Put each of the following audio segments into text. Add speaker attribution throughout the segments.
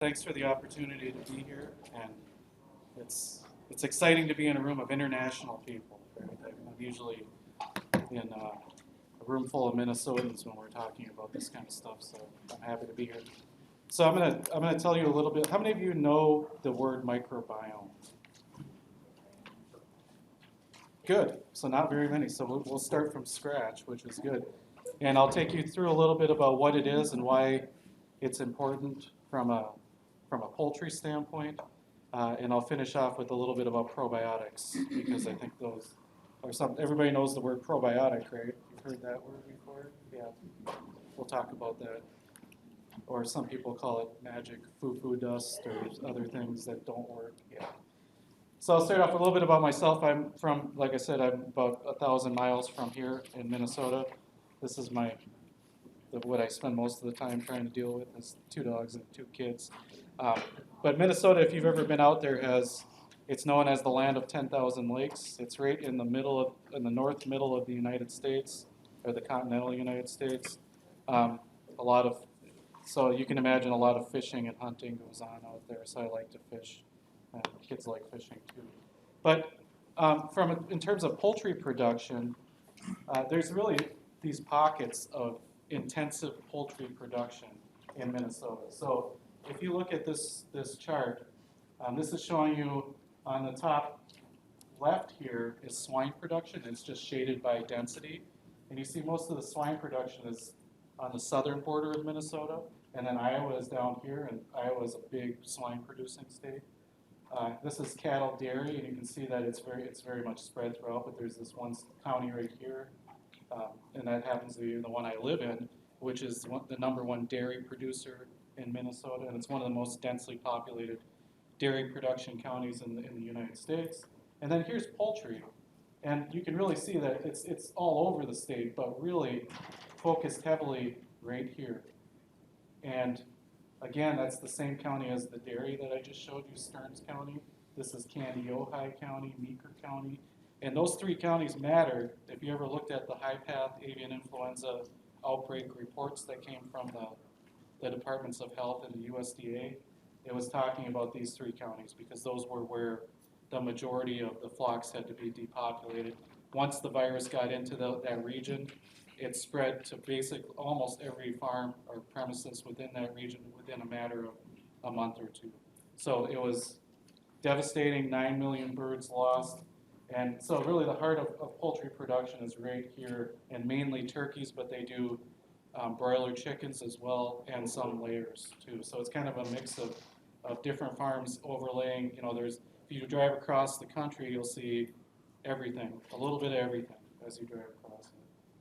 Speaker 1: Thanks for the opportunity to be here, and it's exciting to be in a room of international people. Right? I'm usually in a room full of Minnesotans when we're talking about this kind of stuff, so I'm happy to be here. So I'm gonna tell you a little bit. How many of you know the word microbiome? Good. So not very many. So we'll start from scratch, which is good. And I'll take you through a little bit about what it is and why it's important from a poultry standpoint. And I'll finish off with a little bit about probiotics because I think those are something. Everybody knows the word probiotic, right? You've heard that word before? Yeah. We'll talk about that. Or some people call it magic foo-foo dust or other things that don't work. Yeah. So I'll start off a little bit about myself. I'm from, like I said, I'm about 1,000 miles from here in Minnesota. This is what I spend most of the time trying to deal with is 2 dogs and 2 kids. But Minnesota, if you've ever been out there, it's known as the land of 10,000 lakes. It's right in the north middle of the United States, or the continental United States. So you can imagine a lot of fishing and hunting goes on out there. So I like to fish. Kids like fishing too. But in terms of poultry production, there's really these pockets of intensive poultry production in Minnesota. So if you look at this chart, this is showing you on the top left here is swine production. It's just shaded by density. And you see most of the swine production is on the southern border of Minnesota. And then Iowa is down here, and Iowa is a big swine producing state. This is cattle dairy, and you can see that it's very much spread throughout, but there's this one county right here, and that happens to be the one I live in, which is the #1 dairy producer in Minnesota, and it's one of the most densely populated dairy production counties in the United States. And then here's poultry, and you can really see that it's all over the state, but really focused heavily right here. And again, that's the same county as the dairy that I just showed you, Stearns County. This is Candy, Ojai County, Meeker County. And those 3 counties matter. If you ever looked at the high path avian influenza outbreak reports that came from the Departments of Health and the USDA, it was talking about these 3 counties because those were where the majority of the flocks had to be depopulated. Once the virus got into that region, it spread to almost every farm or premises within that region within a matter of a month or 2. So it was devastating, 9 million birds lost. And so really the heart of poultry production is right here, and mainly turkeys, but they do broiler chickens as well, and some layers too. So it's kind of a mix of different farms overlaying. If you drive across the country, you'll see everything, a little bit of everything as you drive across it.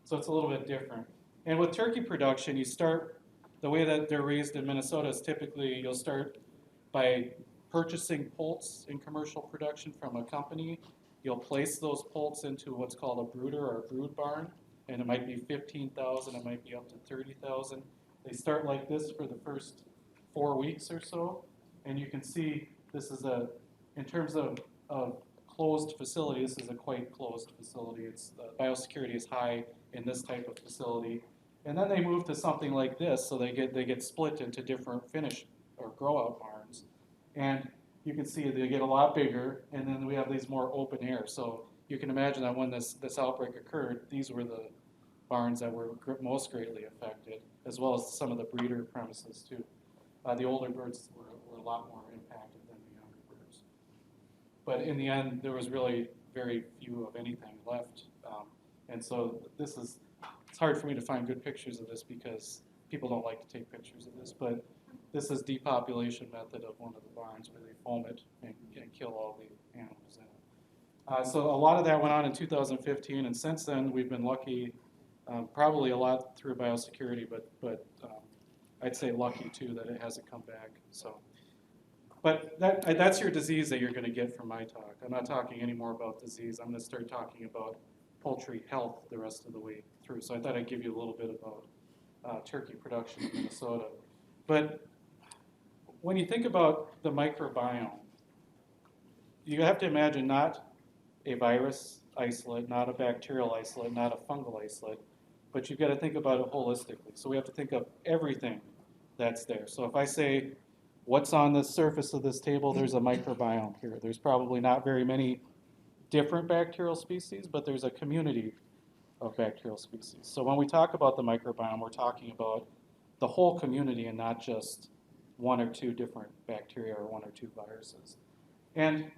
Speaker 1: So it's a little bit different. And with turkey production, the way that they're raised in Minnesota is typically you'll start by purchasing poults in commercial production from a company. You'll place those poults into what's called a brooder or a brood barn, and it might be 15,000, it might be up to 30,000. They start like this for the first 4 weeks or so, and you can see this is in terms of closed facility, this is a quite closed facility. Biosecurity is high in this type of facility. And then they move to something like this, so they get split into different finish or grow-out barns. And you can see they get a lot bigger, and then we have these more open air. So you can imagine that when this outbreak occurred, these were the barns that were most greatly affected, as well as some of the breeder premises too. The older birds were a lot more impacted than the younger birds. But in the end, there was really very few of anything left. And so it's hard for me to find good pictures of this because people don't like to take pictures of this, but this is depopulation method of one of the barns where they foam it and kill all the animals in it. So a lot of that went on in 2015, and since then we've been lucky, probably a lot through biosecurity, but I'd say lucky too that it hasn't come back. But that's your disease that you're going to get from my talk. I'm not talking anymore about disease. I'm going to start talking about poultry health the rest of the way through. So I thought I'd give you a little bit about turkey production in Minnesota. But when you think about the microbiome, you have to imagine not a virus isolate, not a bacterial isolate, not a fungal isolate, but you've got to think about it holistically. So we have to think of everything that's there. So if I say what's on the surface of this table? There's a microbiome here. There's probably not very many different bacterial species, but there's a community of bacterial species. So when we talk about the microbiome, we're talking about the whole community and not just one or two different bacteria or one or two viruses. And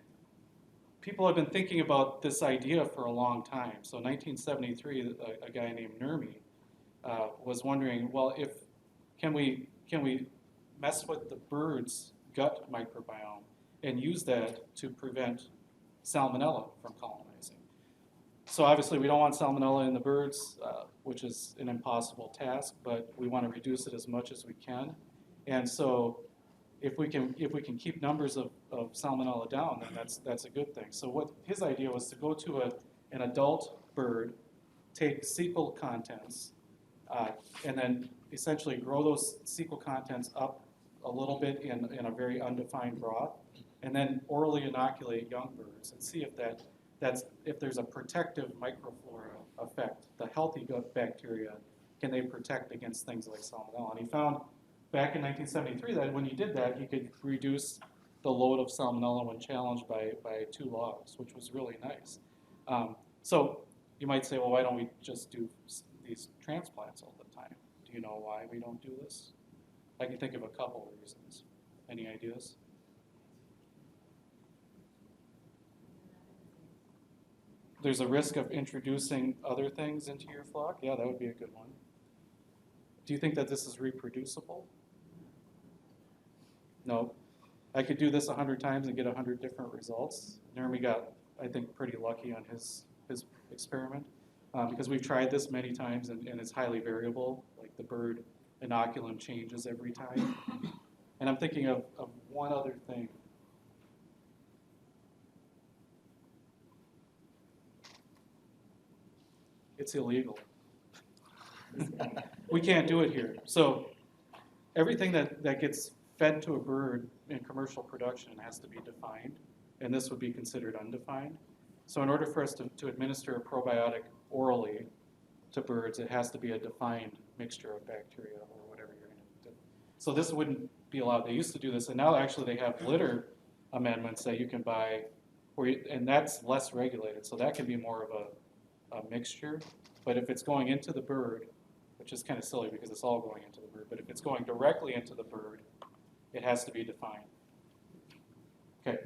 Speaker 1: people have been thinking about this idea for a long time. So in 1973, a guy named Nurmi was wondering, well, can we mess with the bird's gut microbiome and use that to prevent salmonella from colonizing? So obviously we don't want salmonella in the birds, which is an impossible task, but we want to reduce it as much as we can. And so if we can keep numbers of salmonella down, then that's a good thing. So what his idea was to go to an adult bird, take cecal contents, and then essentially grow those cecal contents up a little bit in a very undefined broth, and then orally inoculate young birds and see if there's a protective microflora effect. The healthy gut bacteria, can they protect against things like salmonella? And he found back in 1973 that when he did that, he could reduce the load of salmonella when challenged by 2 logs, which was really nice. So you might say, well, why don't we just do these transplants all the time? Do you know why we don't do this? I can think of a couple of reasons. Any ideas? There's a risk of introducing other things into your flock? Yeah, that would be a good one. Do you think that this is reproducible? No. I could do this 100 times and get 100 different results. Nurmi got, I think, pretty lucky on his experiment because we've tried this many times and it's highly variable. Like the bird inoculum changes every time. And I'm thinking of one other thing. It's illegal. We can't do it here. So everything that gets fed to a bird in commercial production has to be defined, and this would be considered undefined. So in order for us to administer a probiotic orally to birds, it has to be a defined mixture of bacteria or whatever you're going to do. So this wouldn't be allowed. They used to do this, and now actually they have litter amendments that you can buy, and that's less regulated, so that can be more of a mixture. But if it's going into the bird, which is kind of silly because it's all going into the bird, but if it's going directly into the bird, it has to be defined. Okay,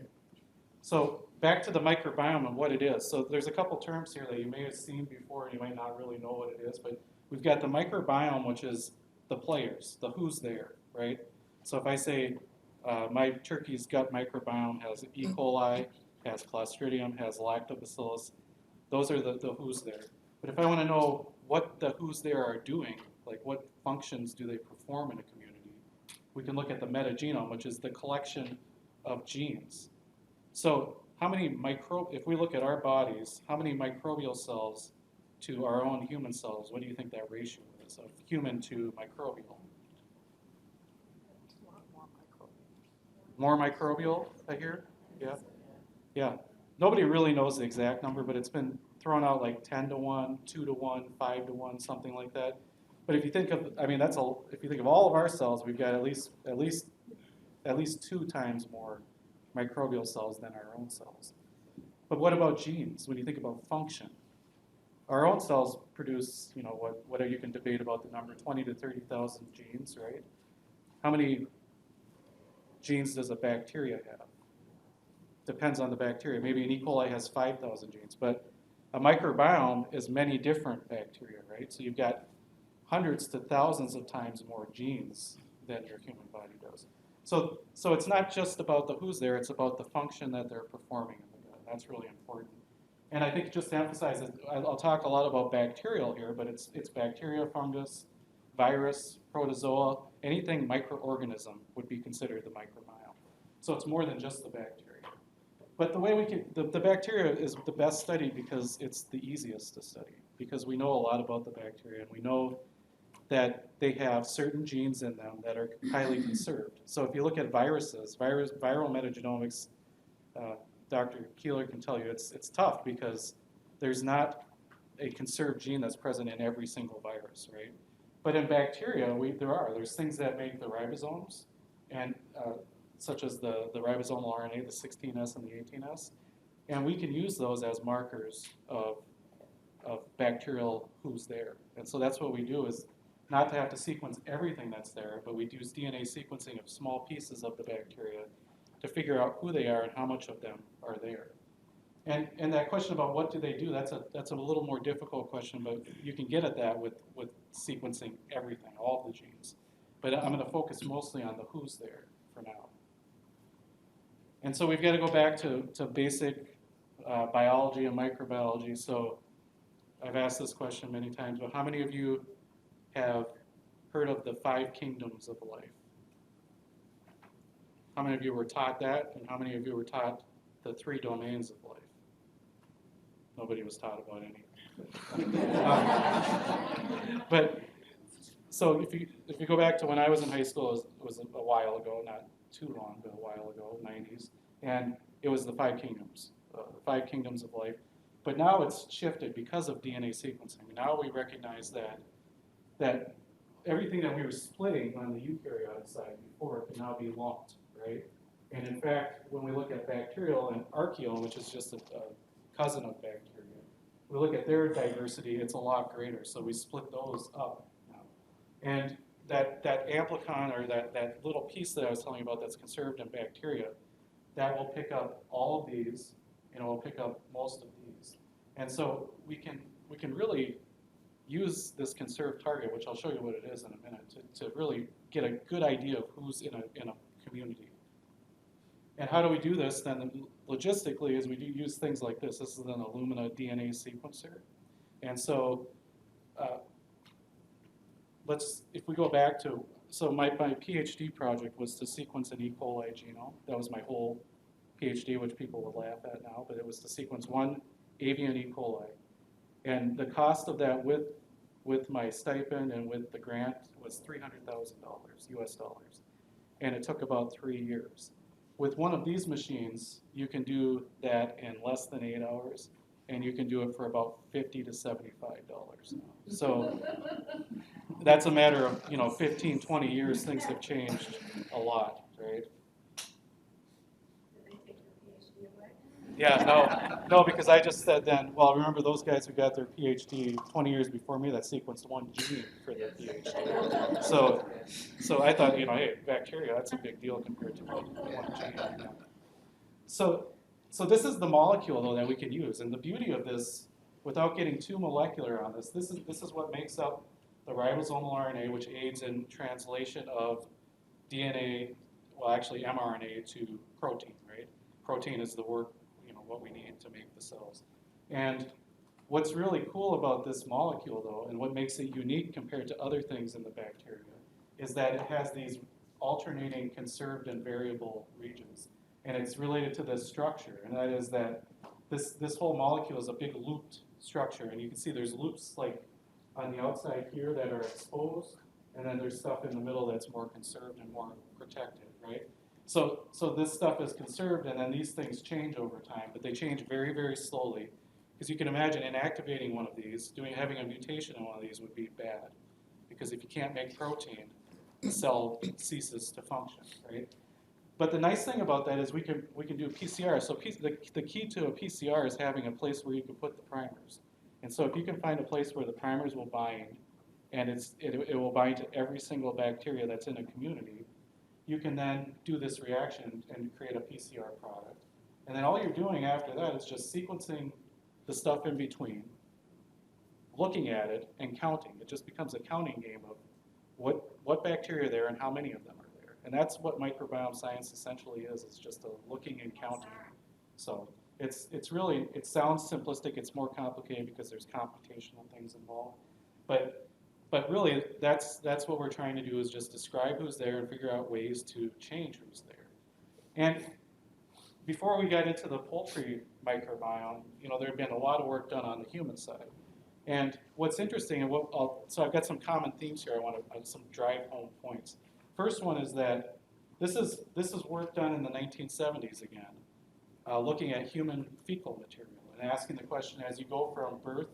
Speaker 1: so back to the microbiome and what it is. So there's a couple terms here that you may have seen before and you might not really know what it is, but we've got the microbiome, which is the players, the who's there, right? So if I say my turkey's gut microbiome has E. coli, has Clostridium, has Lactobacillus, those are the who's there. But if I want to know what the who's there are doing, like what functions do they perform in a community, we can look at the metagenome, which is the collection of genes. So how many if we look at our bodies, how many microbial cells to our own human cells, what do you think that ratio is of human to microbial? More microbial, I hear? Yeah? Yeah. Nobody really knows the exact number, but it's been thrown out like 10 to 1, 2 to 1, 5 to 1, something like that. But if you think of, I mean, if you think of all of our cells, we've got at least 2 times more microbial cells than our own cells. But what about genes? When you think about function, our own cells produce, what you can debate about the number, 20 to 30,000 genes, right? How many genes does a bacteria have? Depends on the bacteria. Maybe an E. coli has 5,000 genes, but a microbiome is many different bacteria, right? So you've got hundreds to thousands of times more genes than your human body does. So it's not just about the who's there, it's about the function that they're performing in the gut. That's really important. And I think just to emphasize it, I'll talk a lot about bacterial here, but it's bacteria, fungus, virus, protozoa, anything microorganism would be considered the microbiome. So it's more than just the bacteria. But the way the bacteria is the best studied because it's the easiest to study, because we know a lot about the bacteria, and we know that they have certain genes in them that are highly conserved. So if you look at viruses, viral metagenomics, Dr. Keeler can tell you it's tough because there's not a conserved gene that's present in every single virus, right? But in bacteria, there's things that make the ribosomes, and such as the ribosomal RNA, the 16S and the 18S. And we can use those as markers of bacterial who's there. And so that's what we do, is not to have to sequence everything that's there, but we use DNA sequencing of small pieces of the bacteria to figure out who they are and how much of them are there. And that question about what do they do, that's a little more difficult question, but you can get at that with sequencing everything, all of the genes. But I'm going to focus mostly on the who's there for now. And so we've got to go back to basic biology and microbiology. So I've asked this question many times, but how many of you have heard of the 5 kingdoms of life? How many of you were taught that, and how many of you were taught the 3 domains of life? Nobody was taught about any. But so if you go back to when I was in high school, it was a while ago, not too long, but a while ago, 90s, and it was the 5 kingdoms, the 5 kingdoms of life. But now it's shifted because of DNA sequencing. Now we recognize that everything that we were splitting on the eukaryotic side before can now be lumped, right? And in fact, when we look at bacterial and archaeome, which is just a cousin of bacteria, we look at their diversity, it's a lot greater. So we split those up now. And that amplicon, or that little piece that I was telling you about that's conserved in bacteria, that will pick up all of these, and it will pick up most of these. And so we can really use this conserved target, which I'll show you what it is in a minute, to really get a good idea of who's in a community. And how do we do this then? Logistically, is we do use things like this. This is an Illumina DNA sequencer. And so if we go back to, so my PhD project was to sequence an E. coli genome. That was my whole PhD, which people would laugh at now, but it was to sequence one avian E. coli. And the cost of that with my stipend and with the grant was $300,000 US dollars. And it took about 3 years. With one of these machines, you can do that in less than 8 hours, and you can do it for about $50 to $75 now. So that's a matter of 15, 20 years. Things have changed a lot, right? Yeah, no, because I just said then, well, remember those guys who got their PhD 20 years before me that sequenced one gene for their PhD. So I thought, hey, bacteria, that's a big deal compared to one gene. So this is the molecule, though, that we can use. And the beauty of this, without getting too molecular on this is what makes up the ribosomal RNA, which aids in translation of DNA, well, actually mRNA to protein, right? Protein is the work, what we need to make the cells. And what's really cool about this molecule, though, and what makes it unique compared to other things in the bacteria, is that it has these alternating conserved and variable regions. And it's related to this structure, and that is that this whole molecule is a big looped structure. And you can see there's loops like on the outside here that are exposed, and then there's stuff in the middle that's more conserved and more protected, right? So this stuff is conserved, and then these things change over time, but they change very, very slowly. Because you can imagine inactivating one of these, having a mutation in one of these would be bad. Because if you can't make protein, the cell ceases to function, right? But the nice thing about that is we can do PCR. So the key to a PCR is having a place where you can put the primers. And so if you can find a place where the primers will bind, and it will bind to every single bacteria that's in a community, you can then do this reaction and create a PCR product. And then all you're doing after that is just sequencing the stuff in between, looking at it, and counting. It just becomes a counting game of what bacteria are there and how many of them are there. And that's what microbiome science essentially is. It's just a looking and counting. So it sounds simplistic. It's more complicated because there's computational things involved. But really, that's what we're trying to do, is just describe who's there and figure out ways to change who's there. And before we got into the poultry microbiome, there had been a lot of work done on the human side. And what's interesting, and so I've got some common themes here. I want some drive home points. First one is that this is work done in the 1970s again, looking at human fecal material and asking the question, as you go from birth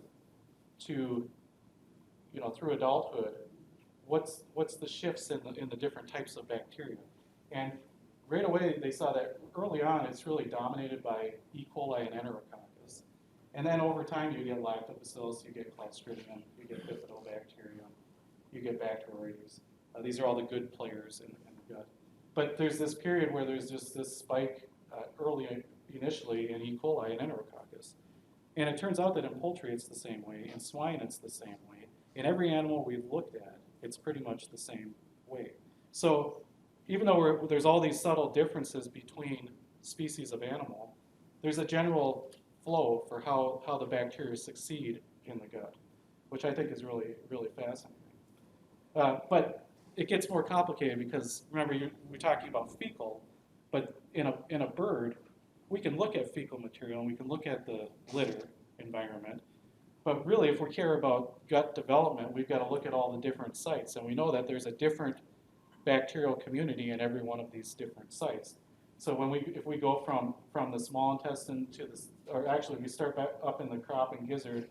Speaker 1: to through adulthood, what's the shifts in the different types of bacteria? And right away, they saw that early on, it's really dominated by E. coli and Enterococcus. And then over time, you get lactobacillus, you get Clostridium, you get Bifidobacterium, you get Bacteroides. These are all the good players in the gut. But there's this period where there's just this spike initially in E. coli and Enterococcus. And it turns out that in poultry, it's the same way. In swine, it's the same way. In every animal we've looked at, it's pretty much the same way. So even though there's all these subtle differences between species of animal, there's a general flow for how the bacteria succeed in the gut, which I think is really, really fascinating. But it gets more complicated because, remember, we're talking about fecal, but in a bird, we can look at fecal material and we can look at the litter environment. But really, if we care about gut development, we've got to look at all the different sites. And we know that there's a different bacterial community in every one of these different sites. So if we go from the small intestine to or actually we start back up in the crop and gizzard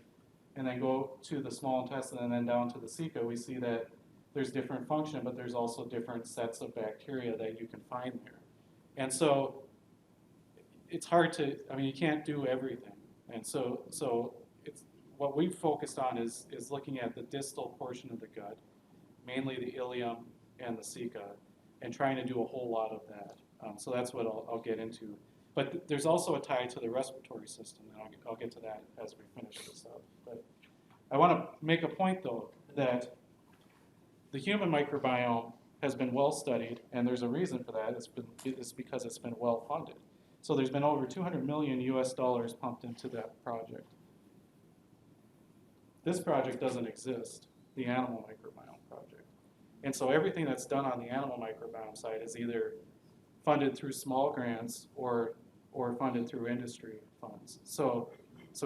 Speaker 1: and then go to the small intestine and then down to the ceca, we see that there's different function, but there's also different sets of bacteria that you can find there. And so it's hard to, you can't do everything. And so it's, what we've focused on is looking at the distal portion of the gut, mainly the ileum and the ceca, and trying to do a whole lot of that. So that's what I'll get into. But there's also a tie to the respiratory system, and I'll get to that as we finish this up. But I want to make a point, though, that the human microbiome has been well studied, and there's a reason for that. It's because it's been well funded. So there's been over $200 million US pumped into that project. This project doesn't exist, the animal microbiome project. And so everything that's done on the animal microbiome side is either funded through small grants or funded through industry funds. So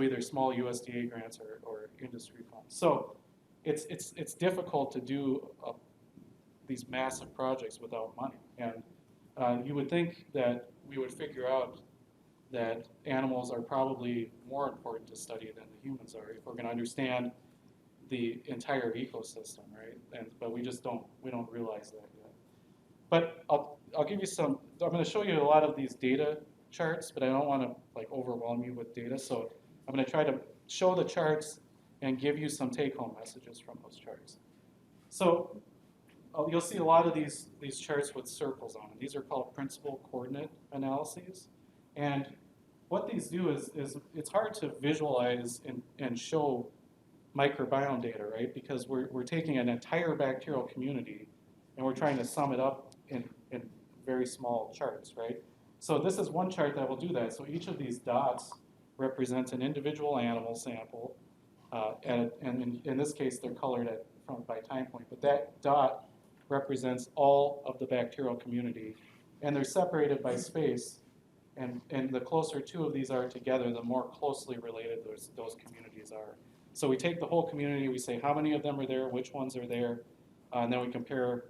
Speaker 1: either small USDA grants or industry funds. So it's difficult to do these massive projects without money. And you would think that we would figure out that animals are probably more important to study than the humans are if we're going to understand the entire ecosystem, right? But we don't realize that yet. But I'll give you some. I'm going to show you a lot of these data charts, but I don't want to overwhelm you with data. So I'm going to try to show the charts and give you some take-home messages from those charts. So you'll see a lot of these charts with circles on them. These are called principal coordinate analyses. And what these do is it's hard to visualize and show microbiome data, right? Because we're taking an entire bacterial community and we're trying to sum it up in very small charts, right? So this is one chart that will do that. So each of these dots represents an individual animal sample, and in this case they're colored by time point. But that dot represents all of the bacterial community, and they're separated by space. And the closer two of these are together, the more closely related those communities are. So we take the whole community, we say how many of them are there, which ones are there, and then we compare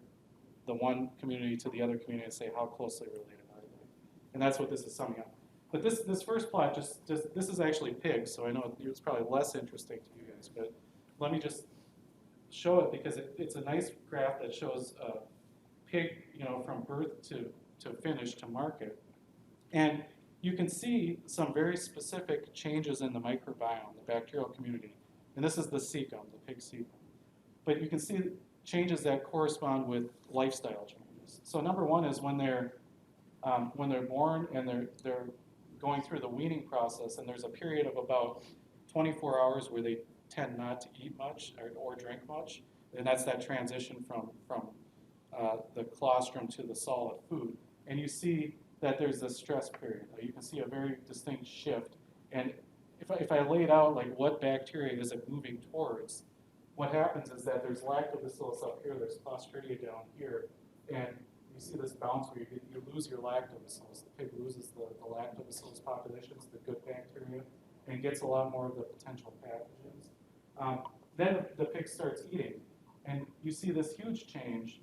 Speaker 1: the one community to the other community and say how closely related are they. And that's what this is summing up. But this first plot, this is actually pigs, so I know it's probably less interesting to you guys, but let me just show it because it's a nice graph that shows a pig, from birth to finish to market. And you can see some very specific changes in the microbiome, the bacterial community. And this is the cecum, the pig cecum. But you can see changes that correspond with lifestyle changes. So number one is when they're born and they're going through the weaning process, and there's a period of about 24 hours where they tend not to eat much or drink much, and that's that transition from the colostrum to the solid food. And you see that there's this stress period. You can see a very distinct shift. And if I laid out what bacteria is it moving towards, what happens is that there's lactobacillus up here, there's Clostridia down here, and you see this bounce where you lose your lactobacillus. The pig loses the lactobacillus populations, the good bacteria, and gets a lot more of the potential pathogens. Then the pig starts eating, and you see this huge change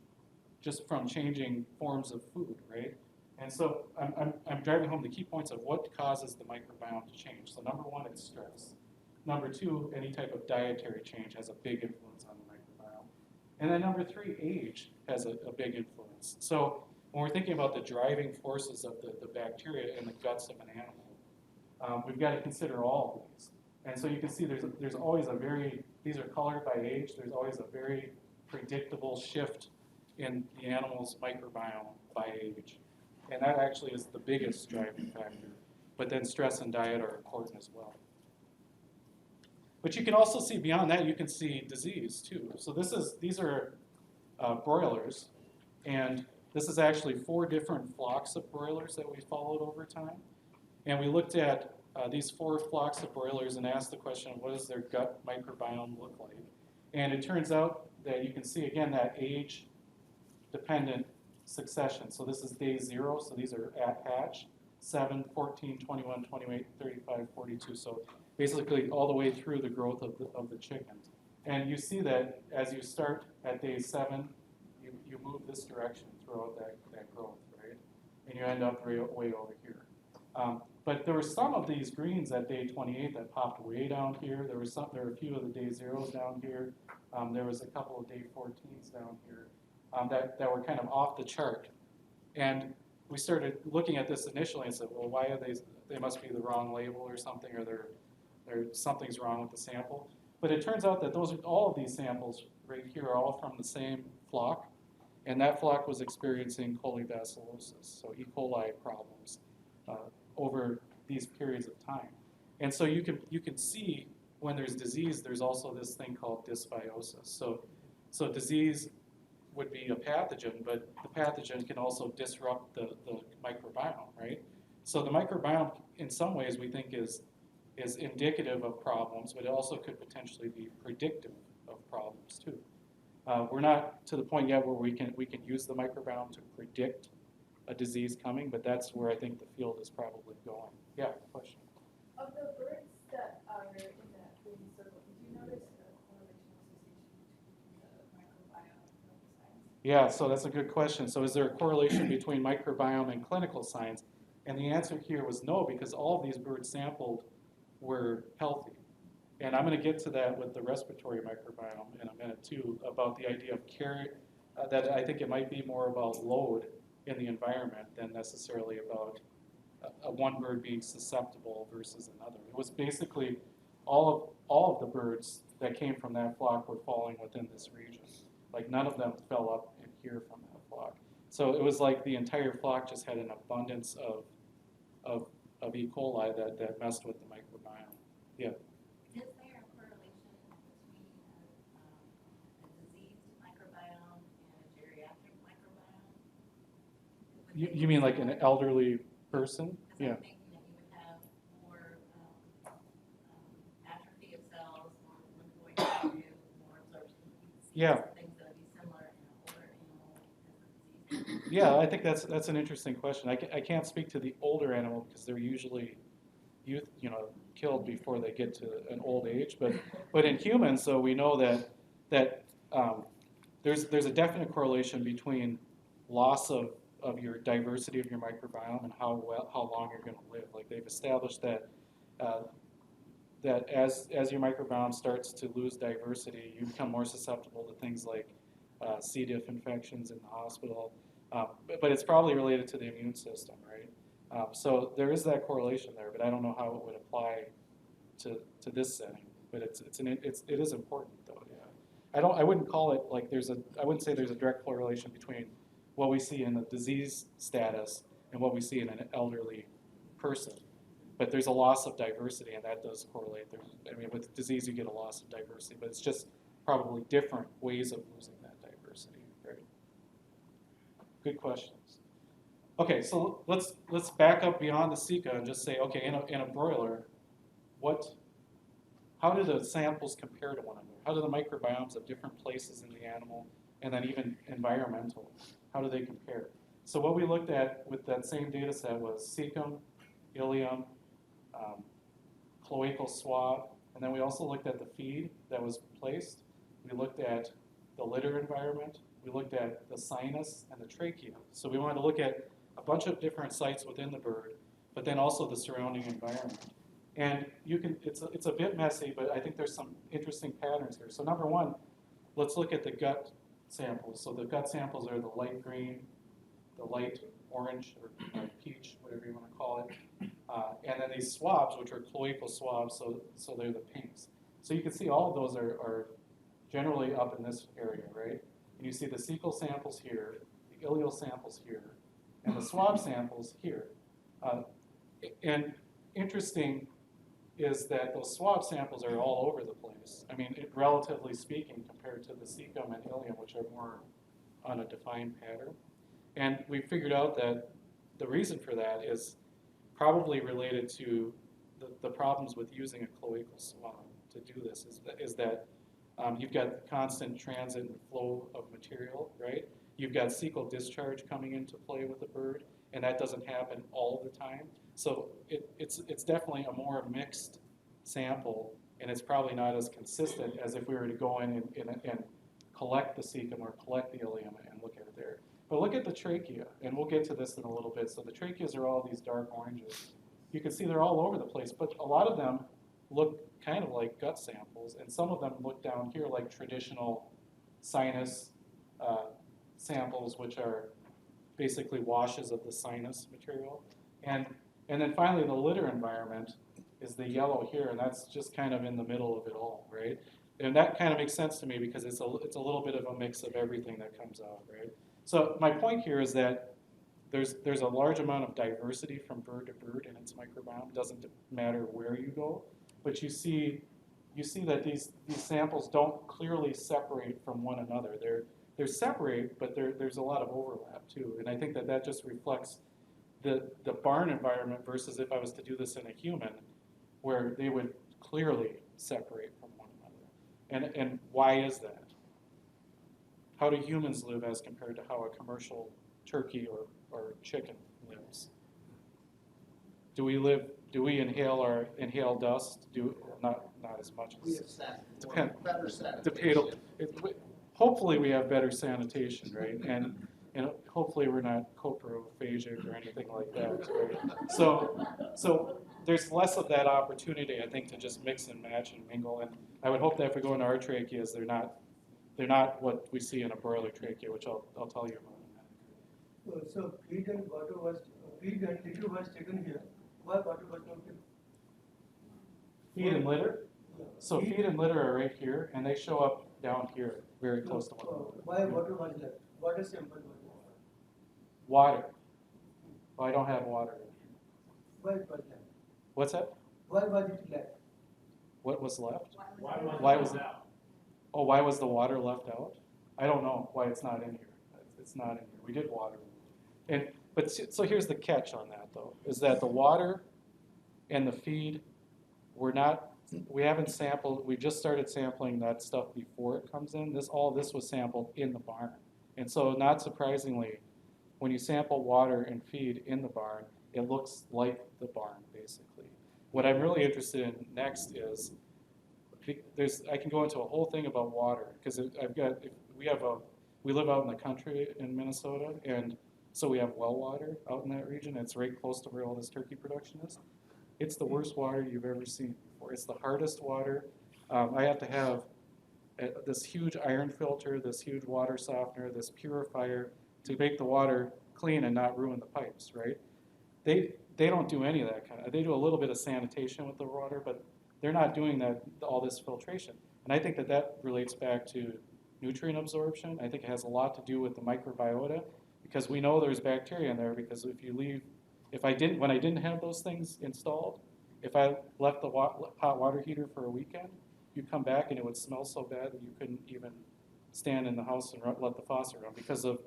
Speaker 1: just from changing forms of food, right? And so I'm driving home the key points of what causes the microbiome to change. So number one, it's stress. Number two, any type of dietary change has a big influence on the microbiome. And then number three, age has a big influence. So when we're thinking about the driving forces of the bacteria in the guts of an animal, we've got to consider all of these. And so you can see there's always a very, these are colored by age, there's always a very predictable shift in the animal's microbiome by age. And that actually is the biggest driving factor. But then stress and diet are important as well. But you can also see beyond that, you can see disease too. So these are broilers, and this is actually 4 different flocks of broilers that we followed over time. And we looked at these 4 flocks of broilers and asked the question, what does their gut microbiome look like? And it turns out that you can see, again, that age-dependent succession. So this is day 0, so these are at hatch, 7, 14, 21, 28, 35, 42. So basically all the way through the growth of the chicken. And you see that as you start at day 7, you move this direction throughout that growth, right? And you end up way over here. But there were some of these greens at day 28 that popped way down here. There were a few of the day 0s down here. There was a couple of day 14s down here that were kind of off the chart. And we started looking at this initially and said, well, why are they must be the wrong label or something, or something's wrong with the sample. But it turns out that all of these samples right here are all from the same flock, and that flock was experiencing colibacillosis, so E. coli problems over these periods of time. And so you can see when there's disease, there's also this thing called dysbiosis. So disease would be a pathogen, but the pathogen can also disrupt the microbiome, right? So the microbiome, in some ways, we think is indicative of problems, but it also could potentially be predictive of problems too. We're not to the point yet where we can use the microbiome to predict a disease coming, but that's where I think the field is probably going. Yeah, question.
Speaker 2: Of the birds that are in that green circle, did you notice a correlation association between the microbiome and clinical science?
Speaker 1: Yeah, so that's a good question. So is there a correlation between microbiome and clinical signs? And the answer here was no, because all of these birds sampled were healthy. And I'm going to get to that with the respiratory microbiome in a minute too, about the idea of care, that I think it might be more about load in the environment than necessarily about one bird being susceptible versus another. It was basically all of the birds that came from that flock were falling within this region. Like none of them fell up in here from that flock. So it was like the entire flock just had an abundance of E. coli that messed with the microbiome. Yeah.
Speaker 3: Is there a correlation between a diseased microbiome and a geriatric microbiome?
Speaker 1: You mean like an elderly person?
Speaker 3: Because
Speaker 1: Yeah.
Speaker 3: I'm thinking that you would have more atrophy of cells, more lymphoid tissue, more absorption of things that would be similar in an older animal as a disease.
Speaker 1: Yeah, I think that's an interesting question. I can't speak to the older animal because they're usually killed before they get to an old age. But in humans, so we know that there's a definite correlation between loss of your diversity of your microbiome and how long you're going to live. Like they've established that that as your microbiome starts to lose diversity, you become more susceptible to things like C. diff infections in the hospital. But it's probably related to the immune system, right? So there is that correlation there, but I don't know how it would apply to this setting. But it is important though. Yeah, I wouldn't call it like I wouldn't say there's a direct correlation between what we see in the disease status and what we see in an elderly person. But there's a loss of diversity, and that does correlate. With disease you get a loss of diversity, but it's just probably different ways of losing that diversity. Right? Good questions. Okay, so let's back up beyond the Zika and just say, okay, in a broiler, how do the samples compare to one another? How do the microbiomes of different places in the animal, and then even environmental, how do they compare? So what we looked at with that same data set was cecum, ileum, cloacal swab, and then we also looked at the feed that was placed. We looked at the litter environment. We looked at the sinus and the trachea. So we wanted to look at a bunch of different sites within the bird, but then also the surrounding environment. And it's a bit messy, but I think there's some interesting patterns here. So number one, let's look at the gut samples. So the gut samples are the light green, the light orange or peach, whatever you want to call it. And then these swabs, which are cloacal swabs, so they're the pinks. So you can see all of those are generally up in this area, right? And you see the cecal samples here, the ileal samples here, and the swab samples here. And interesting is that those swab samples are all over the place. I mean, relatively speaking, compared to the cecum and ileum, which are more on a defined pattern. And we figured out that the reason for that is probably related to the problems with using a cloacal swab to do this, is that you've got constant transit and flow of material, right? You've got cecal discharge coming into play with the bird, and that doesn't happen all the time. So it's definitely a more mixed sample, and it's probably not as consistent as if we were to go in and collect the cecum or collect the ileum and look at it there. But look at the trachea, and we'll get to this in a little bit. So the tracheas are all these dark oranges. You can see they're all over the place, but a lot of them look kind of like gut samples, and some of them look down here like traditional sinus samples, which are basically washes of the sinus material. And then finally, the litter environment is the yellow here, and that's just kind of in the middle of it all, right? And that kind of makes sense to me because it's a little bit of a mix of everything that comes out, right? So my point here is that there's a large amount of diversity from bird to bird in its microbiome. It doesn't matter where you go, but you see that these samples don't clearly separate from one another. They're separate, but there's a lot of overlap too, and I think that just reflects the barn environment versus if I was to do this in a human, where they would clearly separate from one another. And why is that? How do humans live as compared to how a commercial turkey or chicken lives? Do we inhale dust? Not as much
Speaker 4: We
Speaker 1: as
Speaker 4: have better sanitation.
Speaker 1: Hopefully we have better sanitation, right? And hopefully we're not coprophagic or anything like that, right? So there's less of that opportunity, I think, to just mix and match and mingle. And I would hope that if we go into our tracheas, they're not what we see in a broiler trachea, which I'll tell you about in a minute.
Speaker 5: So feed and litter was taken here. Why water was not taken?
Speaker 1: Feed and litter? So feed and litter are right here, and they show up down here, very close to one another.
Speaker 5: Why water was left? Water sample was left.
Speaker 1: Water. Well, I don't have water.
Speaker 5: Why it was left?
Speaker 1: What's that?
Speaker 5: Why was it left?
Speaker 1: What was left?
Speaker 6: Why was it out?
Speaker 1: Oh, why was the water left out? I don't know why it's not in here. It's not in here. We did water. So here's the catch on that, though, is that the water and the feed, we haven't sampled, we just started sampling that stuff before it comes in. All this was sampled in the barn. And so not surprisingly, when you sample water and feed in the barn, it looks like the barn, basically. What I'm really interested in next is, I can go into a whole thing about water, because we live out in the country in Minnesota, and so we have well water out in that region. It's right close to where all this turkey production is. It's the worst water you've ever seen before. It's the hardest water. I have to have this huge iron filter, this huge water softener, this purifier to make the water clean and not ruin the pipes, right? They don't do any of that kind of, they do a little bit of sanitation with the water, but they're not doing all this filtration. And I think that relates back to nutrient absorption. I think it has a lot to do with the microbiota, because we know there's bacteria in there, because when I didn't have those things installed, if I left the hot water heater for a weekend, you come back and it would smell so bad that you couldn't even stand in the house and let the faucet run because of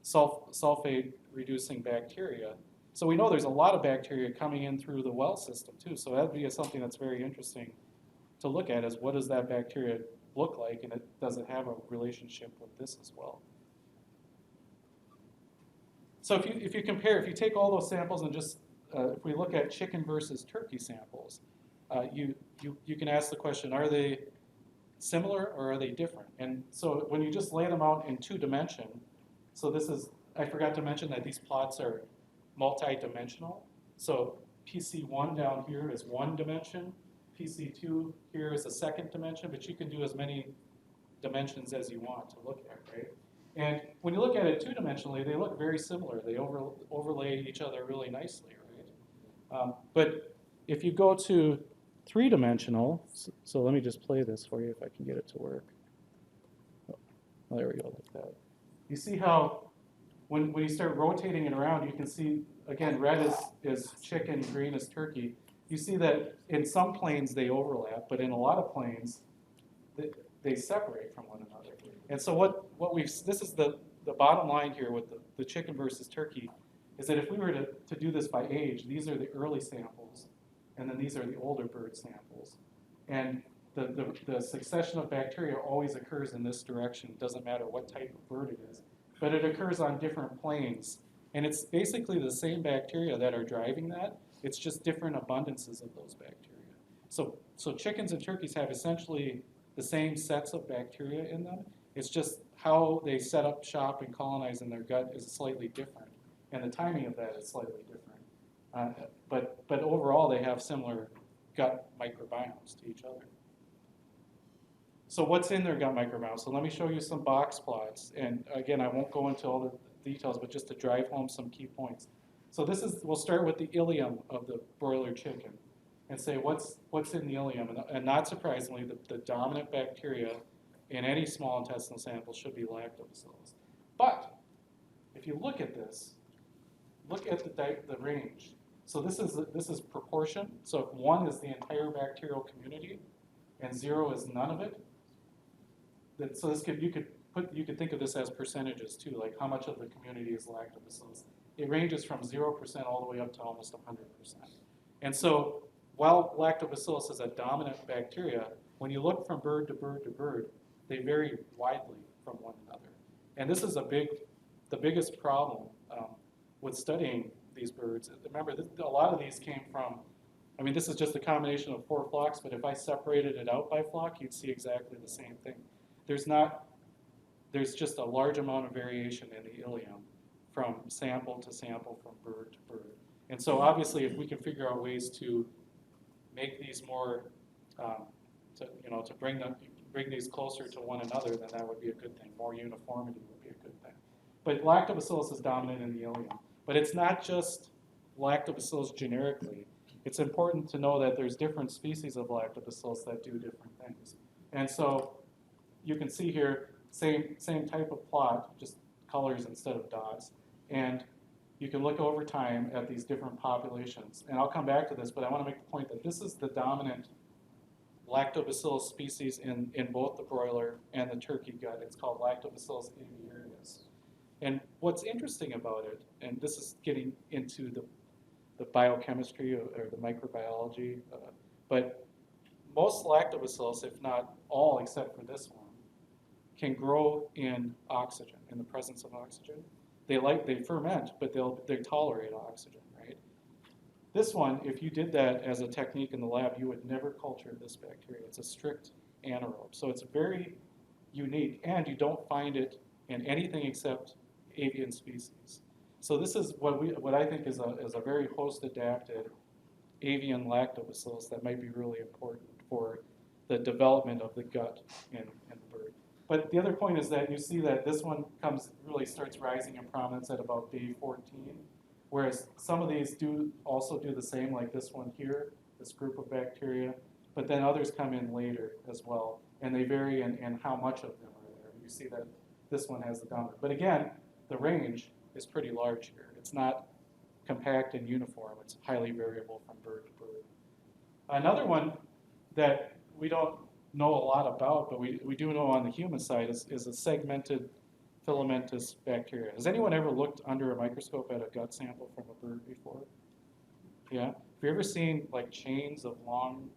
Speaker 1: sulfate reducing bacteria. So we know there's a lot of bacteria coming in through the well system too. So that'd be something that's very interesting to look at, is what does that bacteria look like, and does it have a relationship with this as well? So if you take all those samples and just, if we look at chicken versus turkey samples, you can ask the question, are they similar or are they different? And so when you just lay them out in 2-dimension, so I forgot to mention that these plots are multi-dimensional. So PC1 down here is 1 dimension, PC2 here is a 2nd dimension, but you can do as many dimensions as you want to look at, right? And when you look at it two-dimensionally, they look very similar. They overlay each other really nicely, right? But if you go to three-dimensional, so let me just play this for you if I can get it to work. Oh, there we go, like that. You see how when you start rotating it around, you can see, again, red is chicken, green is turkey. You see that in some planes they overlap, but in a lot of planes they separate from one another. And so this is the bottom line here with the chicken versus turkey, is that if we were to do this by age, these are the early samples, and then these are the older bird samples. And the succession of bacteria always occurs in this direction. It doesn't matter what type of bird it is, but it occurs on different planes. And it's basically the same bacteria that are driving that. It's just different abundances of those bacteria. So chickens and turkeys have essentially the same sets of bacteria in them. It's just how they set up shop and colonize in their gut is slightly different. And the timing of that is slightly different. But overall, they have similar gut microbiomes to each other. So what's in their gut microbiome? So let me show you some box plots. And again, I won't go into all the details, but just to drive home some key points. So we'll start with the ileum of the broiler chicken and say what's in the ileum. And not surprisingly, the dominant bacteria in any small intestinal sample should be lactobacillus. But if you look at this, look at the range. So this is proportion. So if 1 is the entire bacterial community and 0 is none of it, so you could think of this as percentages too, like how much of the community is lactobacillus. It ranges from 0% all the way up to almost 100%. And so while lactobacillus is a dominant bacteria, when you look from bird to bird to bird, they vary widely from one another. And this is the biggest problem with studying these birds. Remember, a lot of these came from, this is just a combination of 4 flocks, but if I separated it out by flock, you'd see exactly the same thing. There's just a large amount of variation in the ileum from sample to sample, from bird to bird. And so obviously, if we can figure out ways to make these more, to bring these closer to one another, then that would be a good thing. More uniformity would be a good thing. But lactobacillus is dominant in the ileum. But it's not just lactobacillus generically. It's important to know that there's different species of lactobacillus that do different things. And so you can see here, same type of plot, just colors instead of dots. And you can look over time at these different populations. And I'll come back to this, but I want to make the point that this is the dominant lactobacillus species in both the broiler and the turkey gut. It's called Lactobacillus aviarius. And what's interesting about it, and this is getting into the biochemistry or the microbiology, but most lactobacillus, if not all except for this one, can grow in oxygen, in the presence of oxygen. They ferment, but they tolerate oxygen, right? This one, if you did that as a technique in the lab, you would never culture this bacteria. It's a strict anaerobe. So it's very unique, and you don't find it in anything except avian species. So this is what I think is a very host-adapted avian lactobacillus that might be really important for the development of the gut in the bird. But the other point is that you see that this one really starts rising in prominence at about day 14, whereas some of these also do the same, like this one here, this group of bacteria, but then others come in later as well, and they vary in how much of them are there. You see that this one has the dominant. But again, the range is pretty large here. It's not compact and uniform. It's highly variable from bird to bird. Another one that we don't know a lot about, but we do know on the human side is a segmented filamentous bacteria. Has anyone ever looked under a microscope at a gut sample from a bird before? Yeah? Have you ever seen like chains of long,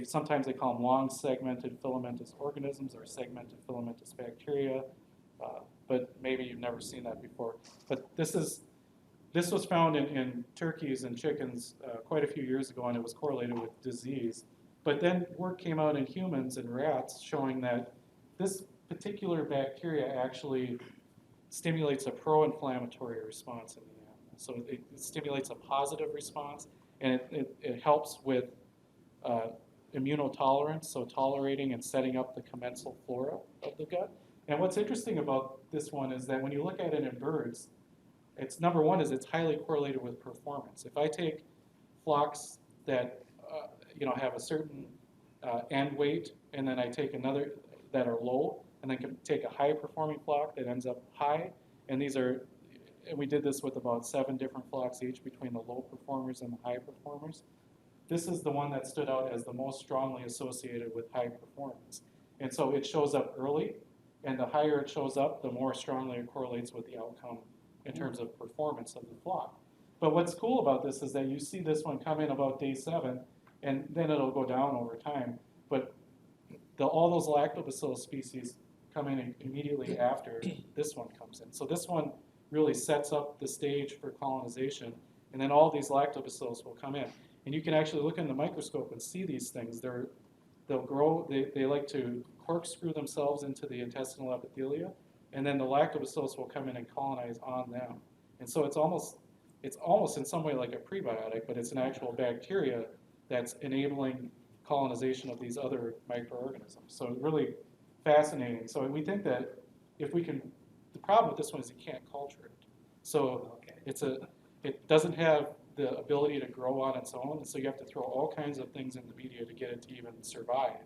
Speaker 1: sometimes they call them long segmented filamentous organisms or segmented filamentous bacteria, but maybe you've never seen that before. But this was found in turkeys and chickens quite a few years ago, and it was correlated with disease. But then work came out in humans and rats showing that this particular bacteria actually stimulates a pro-inflammatory response in the animal. So it stimulates a positive response, and it helps with immunotolerance, so tolerating and setting up the commensal flora of the gut. And what's interesting about this one is that when you look at it in birds, it's number one is it's highly correlated with performance. If I take flocks that have a certain end weight, and then I take another that are low, and then can take a high performing flock that ends up high, and we did this with about 7 different flocks each between the low performers and the high performers. This is the one that stood out as the most strongly associated with high performance. And so it shows up early, and the higher it shows up, the more strongly it correlates with the outcome in terms of performance of the flock. But what's cool about this is that you see this one come in about day 7, and then it'll go down over time. But all those lactobacillus species come in immediately after this one comes in. So this one really sets up the stage for colonization, and then all these lactobacillus will come in. And you can actually look in the microscope and see these things. They'll grow, they like to corkscrew themselves into the intestinal epithelia, and then the lactobacillus will come in and colonize on them. And so it's almost in some way like a prebiotic, but it's an actual bacteria that's enabling colonization of these other microorganisms. So really fascinating. So we think that if we can, the problem with this one is you can't culture it. So it doesn't have the ability to grow on its own, and so you have to throw all kinds of things in the media to get it to even survive,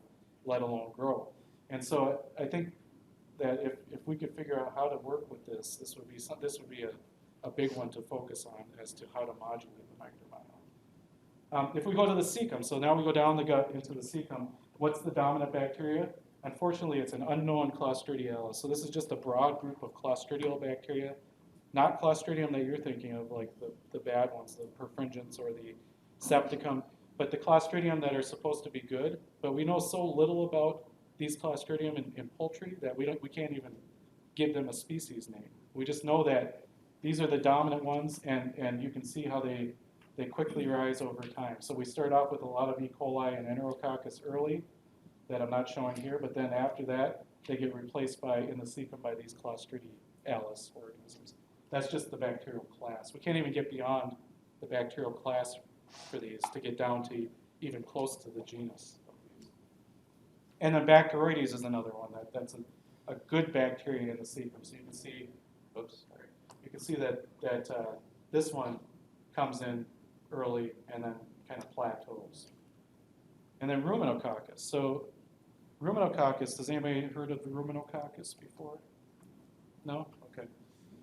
Speaker 1: let alone grow. And so I think that if we could figure out how to work with this would be a big one to focus on as to how to modulate the microbiome. If we go to the cecum, so now we go down the gut into the cecum, what's the dominant bacteria? Unfortunately, it's an unknown Clostridialis. So this is just a broad group of clostridial bacteria, not Clostridium that you're thinking of, like the bad ones, the perfringens or the septicum, but the Clostridium that are supposed to be good. But we know so little about these Clostridium in poultry that we can't even give them a species name. We just know that these are the dominant ones, and you can see how they quickly rise over time. So we start off with a lot of E. coli and Enterococcus early that I'm not showing here, but then after that, they get replaced in the cecum by these Clostridialis organisms. That's just the bacterial class. We can't even get beyond the bacterial class for these to get down to even close to the genus of these. And then Bacteroides is another one that's a good bacteria in the cecum. So you can see, you can see that this one comes in early and then kind of plateaus. And then Ruminococcus. So Ruminococcus, has anybody heard of the Ruminococcus before? No? Okay.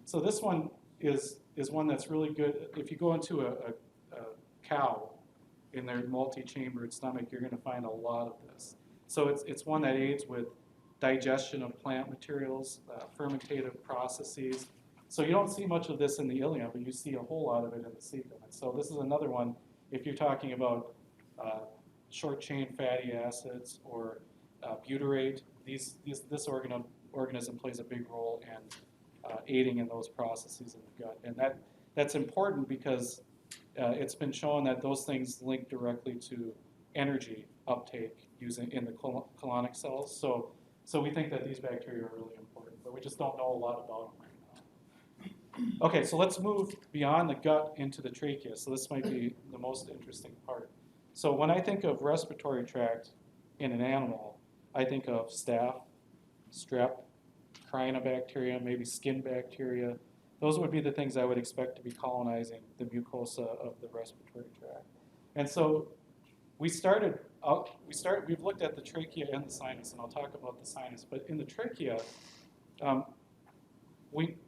Speaker 1: So this one is one that's really good. If you go into a cow in their multi-chambered stomach, you're going to find a lot of this. So it's one that aids with digestion of plant materials, fermentative processes. So you don't see much of this in the ileum, but you see a whole lot of it in the cecum. And so this is another one, if you're talking about short-chain fatty acids or butyrate, this organism plays a big role in aiding in those processes in the gut. And that's important because it's been shown that those things link directly to energy uptake in the colonic cells. So we think that these bacteria are really important, but we just don't know a lot about them right now. Okay, so let's move beyond the gut into the trachea. So this might be the most interesting part. So when I think of respiratory tract in an animal, I think of staph, strep, cyanobacteria, maybe skin bacteria. Those would be the things I would expect to be colonizing the mucosa of the respiratory tract. And so we've looked at the trachea and the sinus, and I'll talk about the sinus. But in the trachea,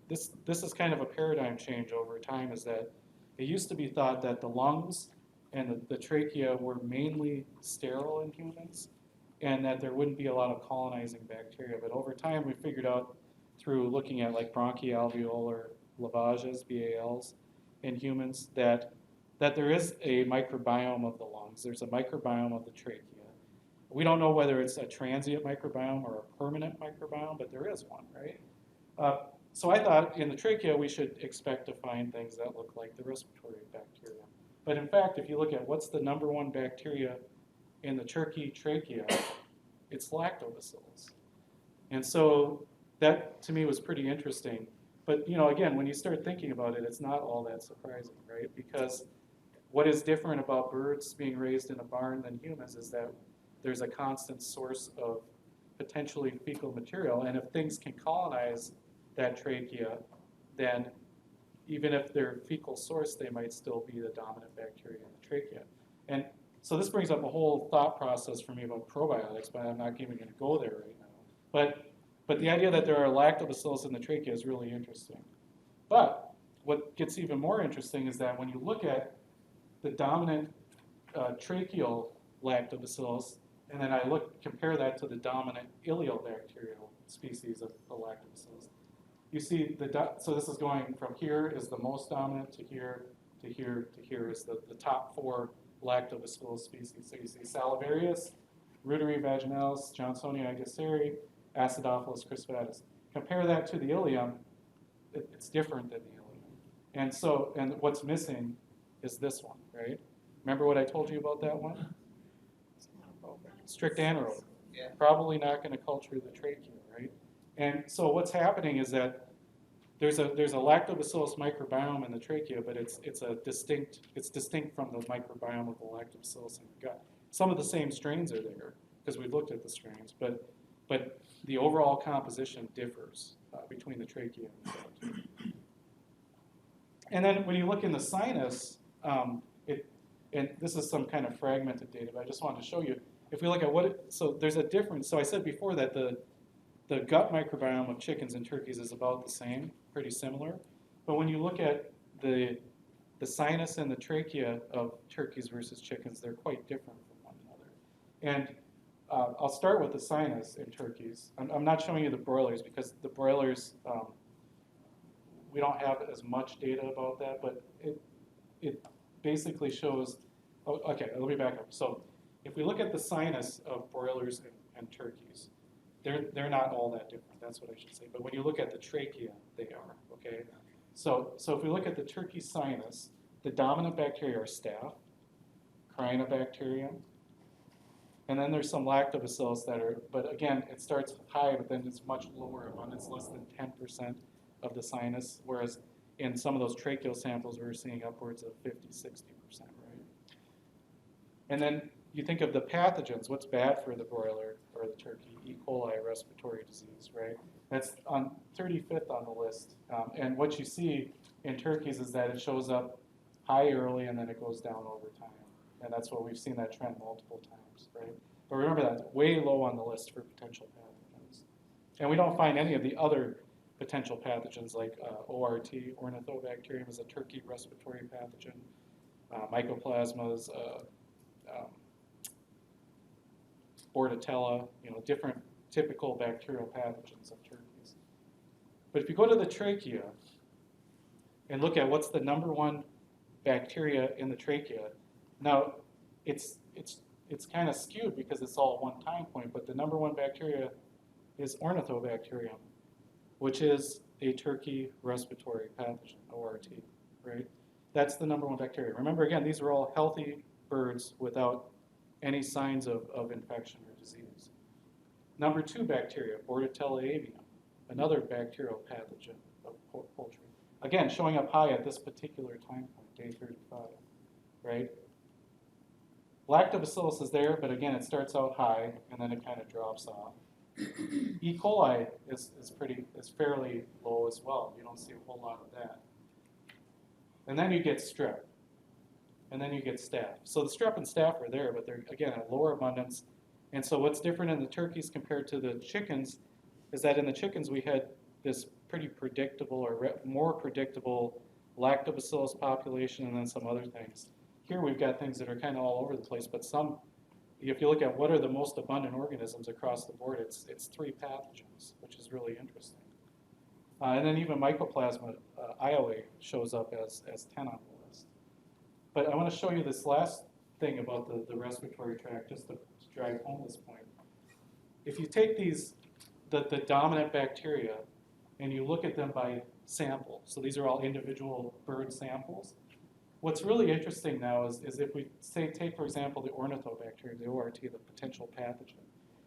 Speaker 1: this is kind of a paradigm change over time, is that it used to be thought that the lungs and the trachea were mainly sterile in humans, and that there wouldn't be a lot of colonizing bacteria. But over time, we figured out through looking at like bronchoalveolar lavages, BALs, in humans, that there is a microbiome of the lungs. There's a microbiome of the trachea. We don't know whether it's a transient microbiome or a permanent microbiome, but there is one, right? So I thought in the trachea, we should expect to find things that look like the respiratory bacteria. But in fact, if you look at what's the number one bacteria in the turkey trachea, it's lactobacillus. And so that, to me, was pretty interesting. But, again, when you start thinking about it, it's not all that surprising, right? Because what is different about birds being raised in a barn than humans is that there's a constant source of potentially fecal material, and if things can colonize that trachea, then even if they're fecal source, they might still be the dominant bacteria in the trachea. And so this brings up a whole thought process for me about probiotics, but I'm not even going to go there right now. But the idea that there are lactobacillus in the trachea is really interesting. But what gets even more interesting is that when you look at the dominant tracheal lactobacillus, and then I compare that to the dominant ileobacterial species of the lactobacillus, you see, so this is going from here is the most dominant to here, to here, to here is the top 4 lactobacillus species. So you see Salivarius, Reuteri vaginalis, Johnsonii agasseri, Acidophilus crispatus. Compare that to the ileum, it's different than the ileum. And what's missing is this one, right? Remember what I told you about that one? Strict anaerobe.
Speaker 4: Yeah.
Speaker 1: Probably not going to culture the trachea, right? And so what's happening is that there's a lactobacillus microbiome in the trachea, but it's distinct from the microbiome of the lactobacillus in the gut. Some of the same strains are there because we've looked at the strains, but the overall composition differs between the trachea and the gut. And then when you look in the sinus, and this is some kind of fragmented data, but I just wanted to show you. If we look at so there's a difference. So I said before that the gut microbiome of chickens and turkeys is about the same, pretty similar. But when you look at the sinus and the trachea of turkeys versus chickens, they're quite different from one another. And I'll start with the sinus in turkeys. I'm not showing you the broilers because the broilers, we don't have as much data about that, but it basically shows, okay, let me back up. So if we look at the sinus of broilers and turkeys, they're not all that different, that's what I should say. But when you look at the trachea, they are, okay? So if we look at the turkey sinus, the dominant bacteria are staph, Cyanobacterium, and then there's some lactobacillus that are, but again, it starts high, but then it's much lower abundance, less than 10% of the sinus, whereas in some of those tracheal samples, we're seeing upwards of 50, 60%, right? And then you think of the pathogens, what's bad for the broiler or the turkey? E. coli respiratory disease, right? That's on 35th on the list. And what you see in turkeys is that it shows up high early and then it goes down over time. And that's what we've seen that trend multiple times, right? But remember that's way low on the list for potential pathogens. And we don't find any of the other potential pathogens like ORT, Ornithobacterium is a turkey respiratory pathogen, mycoplasmas, Bordetella, different typical bacterial pathogens of turkeys. But if you go to the trachea and look at what's the number 1 bacteria in the trachea, now it's kind of skewed because it's all one time point, but the number 1 bacteria is Ornithobacterium, which is a turkey respiratory pathogen, ORT, right? That's the number 1 bacteria. Remember, again, these are all healthy birds without any signs of infection or disease. Number 2 bacteria, Bordetella avium, another bacterial pathogen of poultry. Again, showing up high at this particular time point, day 35, right? Lactobacillus is there, but again, it starts out high and then it kind of drops off. E. coli is fairly low as well. You don't see a whole lot of that. And then you get strep. And then you get staph. So the strep and staph are there, but they're, again, at lower abundance. And so what's different in the turkeys compared to the chickens is that in the chickens we had this pretty predictable or more predictable lactobacillus population and then some other things. Here we've got things that are kind of all over the place, but some, if you look at what are the most abundant organisms across the board, it's 3 pathogens, which is really interesting. And then even Mycoplasma ioe shows up as 10 on the list. But I want to show you this last thing about the respiratory tract, just to drive home this point. If you take the dominant bacteria, and you look at them by sample, so these are all individual bird samples, what's really interesting now is if we take, for example, the Ornithobacterium, the ORT, the potential pathogen,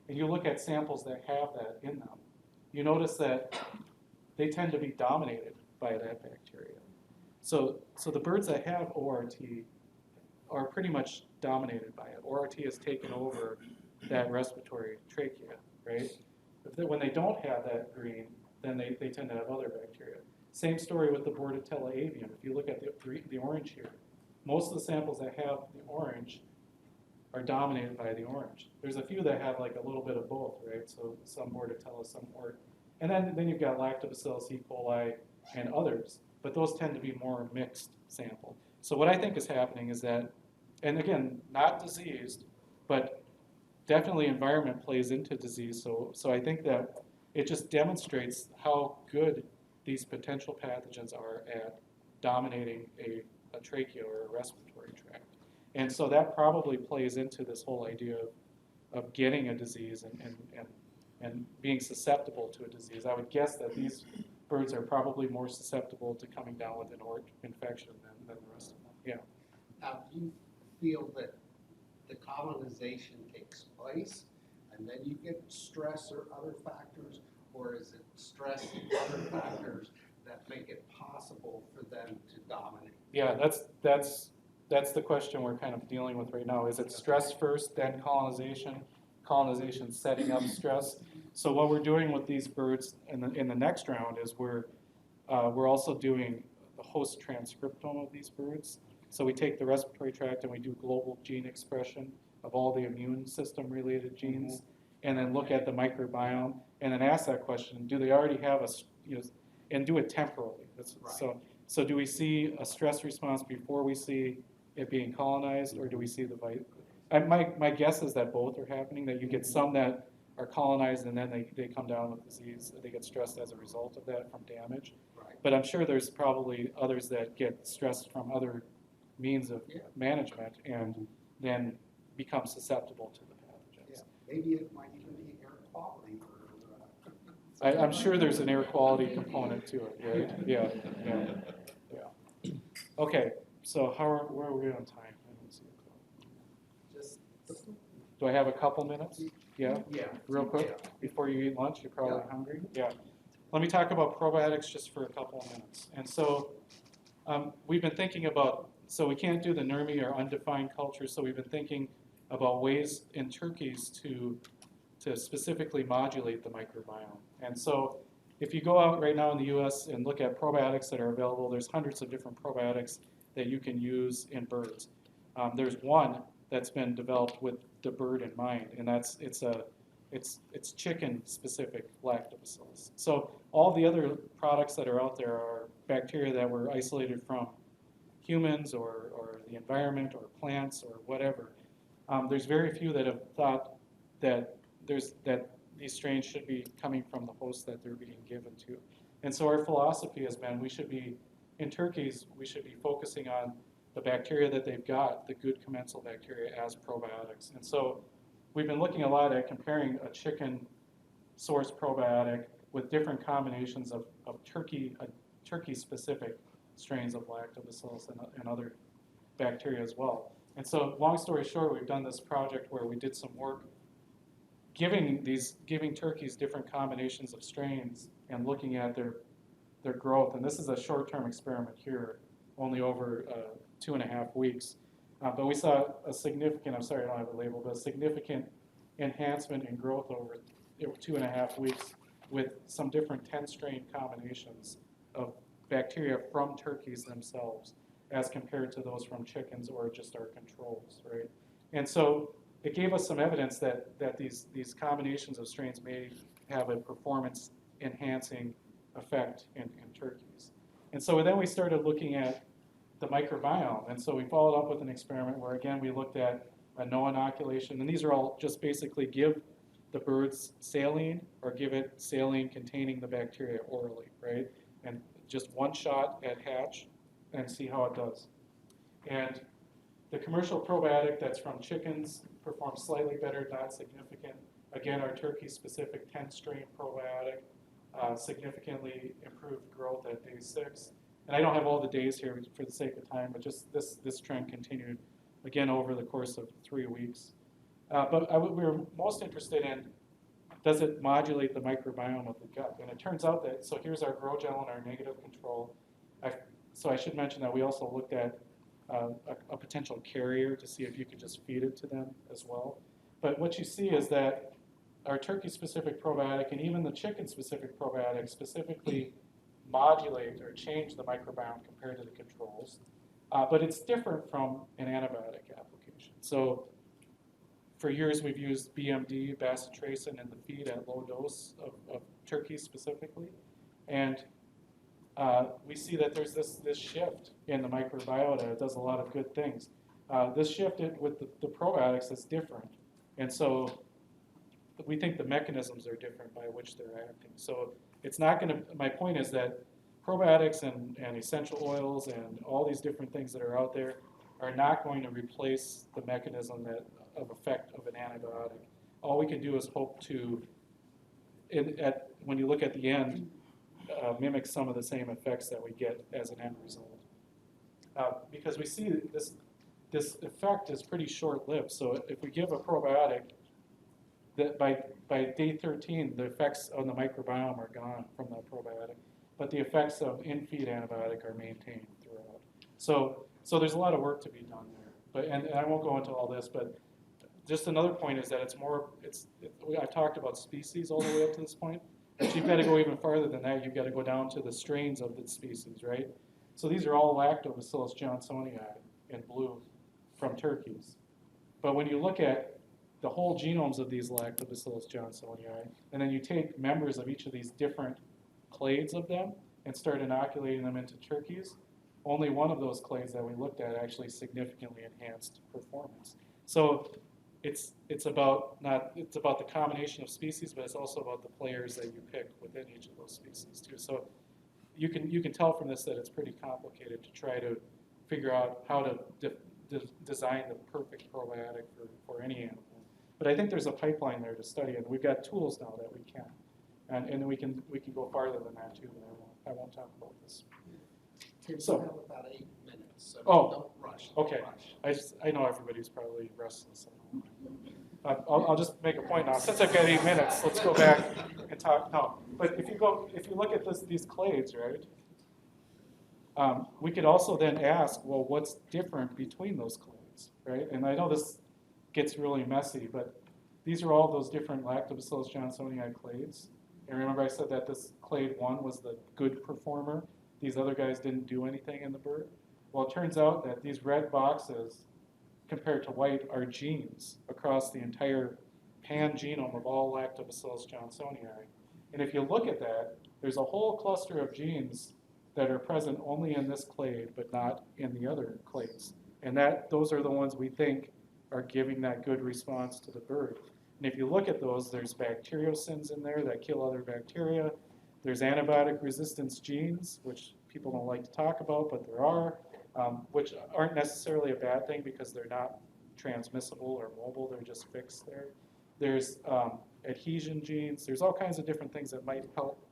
Speaker 1: and you look at samples that have that in them, you notice that they tend to be dominated by that bacteria. So the birds that have ORT are pretty much dominated by it. ORT has taken over that respiratory trachea, right? When they don't have that green, then they tend to have other bacteria. Same story with the Bordetella avium. If you look at the orange here, most of the samples that have the orange are dominated by the orange. There's a few that have like a little bit of both, right? So some Bordetella, some Ort. And then you've got Lactobacillus, E. coli, and others. But those tend to be more mixed sample. So what I think is happening is that, and again, not diseased, but definitely environment plays into disease. So I think that it just demonstrates how good these potential pathogens are at dominating a trachea or a respiratory tract. And so that probably plays into this whole idea of getting a disease and being susceptible to a disease. I would guess that these birds are probably more susceptible to coming down with an Ort infection than the rest of them. Yeah.
Speaker 4: Now, do you feel that the colonization takes place and then you get stress or other factors, or is it stress and other factors that make it possible for them to dominate?
Speaker 1: Yeah, that's the question we're kind of dealing with right now. Is it stress first, then colonization? Colonization setting up stress. So what we're doing with these birds in the next round is we're also doing the host transcriptome of these birds. So we take the respiratory tract and we do global gene expression of all the immune system related genes, and then look at the microbiome, and then ask that question: do they already have and do it temporally?
Speaker 4: Right.
Speaker 1: So do we see a stress response before we see it being colonized, or do we see the my guess is that both are happening, that you get some that are colonized and then they come down with disease, they get stressed as a result of that from damage.
Speaker 4: Right.
Speaker 1: But I'm sure there's probably others that get stressed from other means of management and then become susceptible to the pathogens.
Speaker 4: Yeah. Maybe it might even be air quality.
Speaker 1: I'm sure there's an air quality component to it, right? Yeah. Okay, so where are we on time? I didn't see a clock.
Speaker 4: Just,
Speaker 1: Do I have a couple minutes? Yeah?
Speaker 4: yeah.
Speaker 1: Real quick,
Speaker 4: Yeah.
Speaker 1: before you eat lunch, you're probably
Speaker 4: Yeah.
Speaker 1: hungry? Yeah. Let me talk about probiotics just for a couple of minutes. And so we've been thinking about, so we can't do the NERMI or undefined culture, so we've been thinking about ways in turkeys to specifically modulate the microbiome. And so if you go out right now in the US and look at probiotics that are available, there's hundreds of different probiotics that you can use in birds. There's one that's been developed with the bird in mind, and it's chicken-specific lactobacillus. So all the other products that are out there are bacteria that were isolated from humans or the environment or plants or whatever. There's very few that have thought that these strains should be coming from the host that they're being given to. And so our philosophy has been in turkeys, we should be focusing on the bacteria that they've got, the good commensal bacteria, as probiotics. And so we've been looking a lot at comparing a chicken source probiotic with different combinations of turkey-specific strains of lactobacillus and other bacteria as well. And so long story short, we've done this project where we did some work giving turkeys different combinations of strains and looking at their growth. And this is a short-term experiment here, only over 2.5 weeks. But we saw a significant, I'm sorry I don't have a label, but a significant enhancement in growth over 2.5 weeks with some different 10-strain combinations of bacteria from turkeys themselves as compared to those from chickens or just our controls, right? And so it gave us some evidence that these combinations of strains may have a performance-enhancing effect in turkeys. And so then we started looking at the microbiome. And so we followed up with an experiment where, again, we looked at a no inoculation. And these are all just basically give the birds saline or give it saline containing the bacteria orally, right? And just one shot at hatch and see how it does. And the commercial probiotic that's from chickens performs slightly better, not significant. Again, our turkey-specific 10-strain probiotic significantly improved growth at day 6. And I don't have all the days here for the sake of time, but just this trend continued, again, over the course of 3 weeks. But we were most interested in, does it modulate the microbiome of the gut? And it turns out that, so here's our grow gel and our negative control. So I should mention that we also looked at a potential carrier to see if you could just feed it to them as well. But what you see is that our turkey-specific probiotic and even the chicken-specific probiotic specifically modulate or change the microbiome compared to the controls. But it's different from an antibiotic application. So for years we've used BMD, bacitracin, in the feed at low dose of turkeys specifically. And we see that there's this shift in the microbiota. It does a lot of good things. This shift with the probiotics is different. And so we think the mechanisms are different by which they're acting. So it's not going to, my point is that probiotics and essential oils and all these different things that are out there are not going to replace the mechanism of effect of an antibiotic. All we can do is hope to, when you look at the end, mimic some of the same effects that we get as an end result. Because we see this effect is pretty short-lived. So if we give a probiotic, that by day 13, the effects on the microbiome are gone from that probiotic, but the effects of in-feed antibiotic are maintained throughout. So there's a lot of work to be done there. But and I won't go into all this, but just another point is that I've talked about species all the way up to this point, but you've got to go even farther than that. You've got to go down to the strains of the species, right? So these are all Lactobacillus johnsonii in blue from turkeys. But when you look at the whole genomes of these Lactobacillus johnsonii, and then you take members of each of these different clades of them and start inoculating them into turkeys, only one of those clades that we looked at actually significantly enhanced performance. So it's about the combination of species, but it's also about the players that you pick within each of those species too. So you can tell from this that it's pretty complicated to try to figure out how to design the perfect probiotic for any animal. But I think there's a pipeline there to study, and we've got tools now that we can, and we can go farther than that too. But I won't talk about this.
Speaker 4: So we have about 8 minutes. So
Speaker 1: Oh,
Speaker 4: don't rush.
Speaker 1: Okay, I know everybody's probably restless. I'll just make a point now. Since I've got 8 minutes, let's go back and talk. No, but if you look at these clades, right? We could also then ask, well, what's different between those clades, right? And I know this gets really messy, but these are all those different Lactobacillus johnsonii clades. And remember I said that this clade 1 was the good performer. These other guys didn't do anything in the bird. Well, it turns out that these red boxes compared to white are genes across the entire pan-genome of all Lactobacillus johnsonii. And if you look at that, there's a whole cluster of genes that are present only in this clade, but not in the other clades. And those are the ones we think are giving that good response to the bird. And if you look at those, there's bacteriocins in there that kill other bacteria. There's antibiotic resistance genes, which people don't like to talk about, but there are, which aren't necessarily a bad thing because they're not transmissible or mobile, they're just fixed there. There's adhesion genes. There's all kinds of different things that might help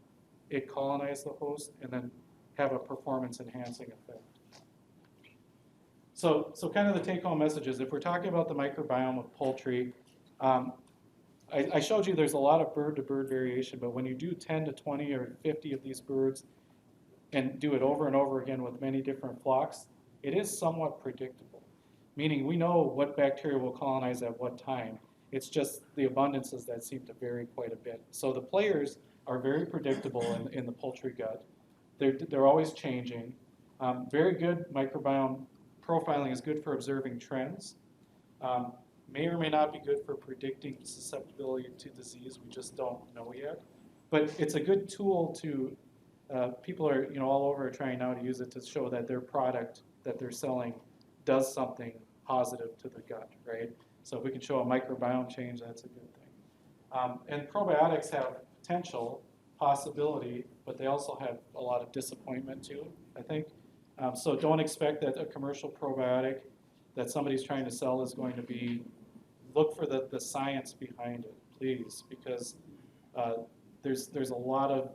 Speaker 1: it colonize the host and then have a performance-enhancing effect. So kind of the take-home message is if we're talking about the microbiome of poultry, I showed you there's a lot of bird-to-bird variation, but when you do 10 to 20 or 50 of these birds and do it over and over again with many different flocks, it is somewhat predictable, meaning we know what bacteria will colonize at what time. It's just the abundances that seem to vary quite a bit. So the players are very predictable in the poultry gut. They're always changing. Very good microbiome profiling is good for observing trends. May or may not be good for predicting susceptibility to disease. We just don't know yet. But it's a good tool to, people are all over trying now to use it to show that their product that they're selling does something positive to the gut, right? So if we can show a microbiome change, that's a good thing. And probiotics have potential, possibility, but they also have a lot of disappointment too, I think. So don't expect that a commercial probiotic that somebody's trying to sell is going to be, look for the science behind it, please, because there's a lot of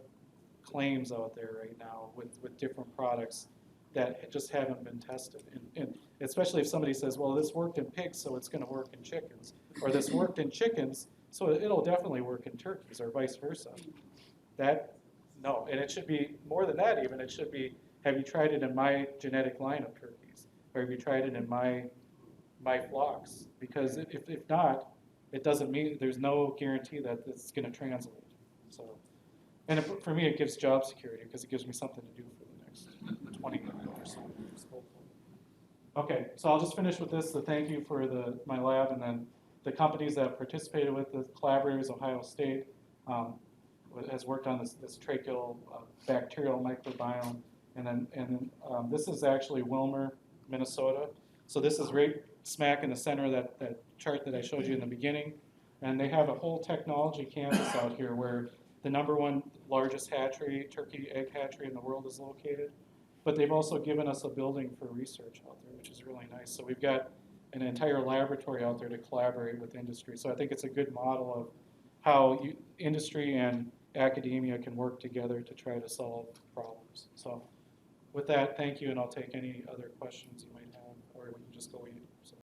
Speaker 1: claims out there right now with different products that just haven't been tested. And especially if somebody says, well, this worked in pigs, so it's going to work in chickens. Or this worked in chickens, so it'll definitely work in turkeys, or vice versa. No, and it should be more than that even. It should be, have you tried it in my genetic line of turkeys? Or have you tried it in my flocks? Because if not, it doesn't mean, there's no guarantee that it's going to translate. So, and for me, it gives job security because it gives me something to do for the next 20 or so years, hopefully. Okay, so I'll just finish with this. So thank you for my lab, and then the companies that participated with the collaborators. Ohio State has worked on this tracheal bacterial microbiome, and then this is actually Wilmer, Minnesota. So this is right smack in the center of that chart that I showed you in the beginning, and they have a whole technology campus out here where the #1 largest hatchery, turkey egg hatchery in the world is located. But they've also given us a building for research out there, which is really nice. So we've got an entire laboratory out there to collaborate with industry. So I think it's a good model of how industry and academia can work together to try to solve problems. So with that, thank you, and I'll take any other questions you might have, or we can just go